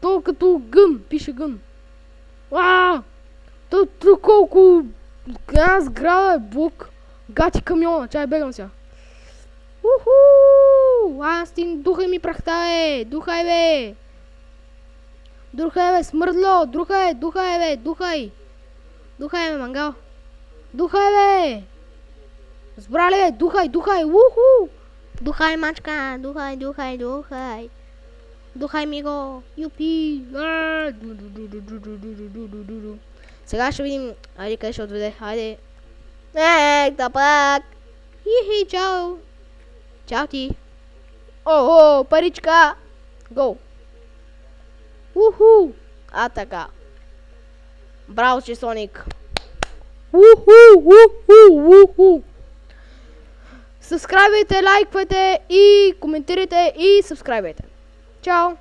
То като гън, пише гън. То колко една сграда е блок. Гати камиона, чай бегам сега. Уху! Астин, духай ми прахта, бе! Духай, бе! Духай, бе, смърдло! Духай, бе, духай! Духай, бе, мангал! Духай, бе! Сбрали, бе, духай! Уху! Духай, мачка! Духай! Духай ми го! Юпи! Сега ще видим, айде къде ще отведе, айде! Да пак! Хи-хи, чао! Чао ти! О, паричка! Го! Уху! Така! Браво, че Соник! Уху! Събскрайбвайте, лайквайте и коментирайте и събскрайбвайте! Чао!